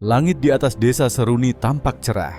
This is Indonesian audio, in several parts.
Langit di atas desa Seruni tampak cerah.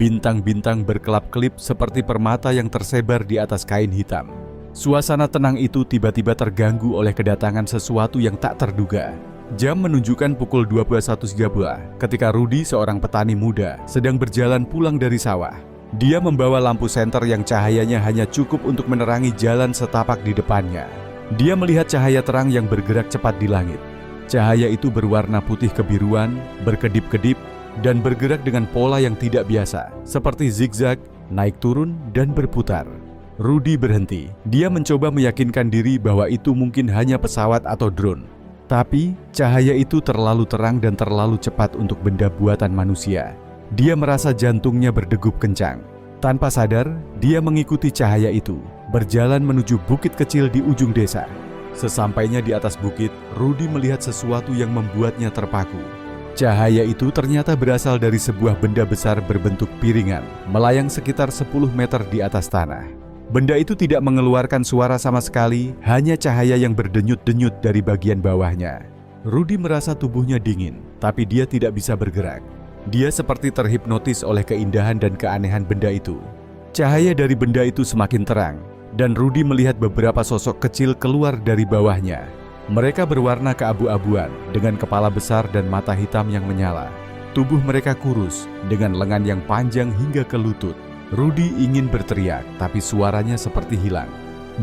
Bintang-bintang berkelap-kelip seperti permata yang tersebar di atas kain hitam. Suasana tenang itu tiba-tiba terganggu oleh kedatangan sesuatu yang tak terduga. Jam menunjukkan pukul 21.30 ketika Rudy, seorang petani muda, sedang berjalan pulang dari sawah. Dia membawa lampu senter yang cahayanya hanya cukup untuk menerangi jalan setapak di depannya. Dia melihat cahaya terang yang bergerak cepat di langit. Cahaya itu berwarna putih kebiruan, berkedip-kedip, dan bergerak dengan pola yang tidak biasa, seperti zigzag, naik turun, dan berputar. Rudy berhenti. Dia mencoba meyakinkan diri bahwa itu mungkin hanya pesawat atau drone. Tapi, cahaya itu terlalu terang dan terlalu cepat untuk benda buatan manusia. Dia merasa jantungnya berdegup kencang. Tanpa sadar, dia mengikuti cahaya itu, berjalan menuju bukit kecil di ujung desa. Sesampainya di atas bukit, Rudy melihat sesuatu yang membuatnya terpaku. Cahaya itu ternyata berasal dari sebuah benda besar berbentuk piringan, melayang sekitar 10 meter di atas tanah. Benda itu tidak mengeluarkan suara sama sekali, hanya cahaya yang berdenyut-denyut dari bagian bawahnya. Rudy merasa tubuhnya dingin, tapi dia tidak bisa bergerak. Dia seperti terhipnotis oleh keindahan dan keanehan benda itu. Cahaya dari benda itu semakin terang, dan Rudy melihat beberapa sosok kecil keluar dari bawahnya. Mereka berwarna keabu-abuan, dengan kepala besar dan mata hitam yang menyala. Tubuh mereka kurus, dengan lengan yang panjang hingga ke lutut. Rudy ingin berteriak, tapi suaranya seperti hilang.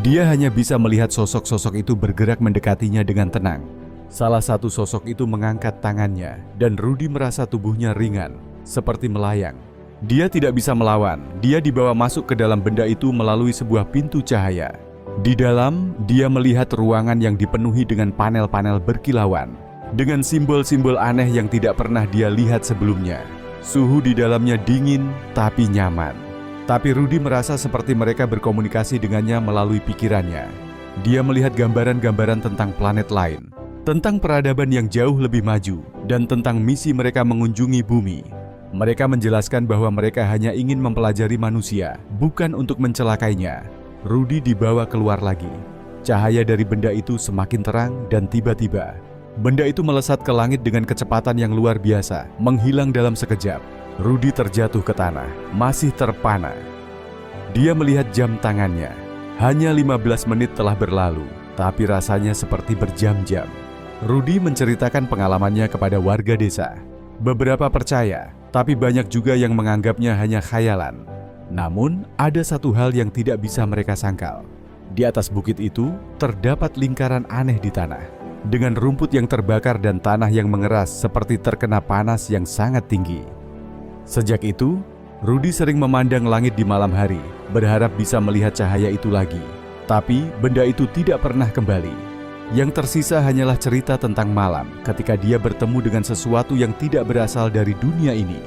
Dia hanya bisa melihat sosok-sosok itu bergerak mendekatinya dengan tenang. Salah satu sosok itu mengangkat tangannya, dan Rudy merasa tubuhnya ringan, seperti melayang. Dia tidak bisa melawan. Dia dibawa masuk ke dalam benda itu melalui sebuah pintu cahaya. Di dalam, dia melihat ruangan yang dipenuhi dengan panel-panel berkilauan, dengan simbol-simbol aneh yang tidak pernah dia lihat sebelumnya. Suhu di dalamnya dingin, tapi nyaman. Tapi Rudy merasa seperti mereka berkomunikasi dengannya melalui pikirannya. Dia melihat gambaran-gambaran tentang planet lain, tentang peradaban yang jauh lebih maju, dan tentang misi mereka mengunjungi bumi. Mereka menjelaskan bahwa mereka hanya ingin mempelajari manusia, bukan untuk mencelakainya. Rudy dibawa keluar lagi. Cahaya dari benda itu semakin terang dan tiba-tiba, benda itu melesat ke langit dengan kecepatan yang luar biasa, menghilang dalam sekejap. Rudy terjatuh ke tanah, masih terpana. Dia melihat jam tangannya. Hanya 15 menit telah berlalu, tapi rasanya seperti berjam-jam. Rudy menceritakan pengalamannya kepada warga desa. Beberapa percaya, tapi banyak juga yang menganggapnya hanya khayalan. Namun, ada satu hal yang tidak bisa mereka sangkal. Di atas bukit itu, terdapat lingkaran aneh di tanah, dengan rumput yang terbakar dan tanah yang mengeras seperti terkena panas yang sangat tinggi. Sejak itu, Rudy sering memandang langit di malam hari, berharap bisa melihat cahaya itu lagi. Tapi, benda itu tidak pernah kembali. Yang tersisa hanyalah cerita tentang malam ketika dia bertemu dengan sesuatu yang tidak berasal dari dunia ini.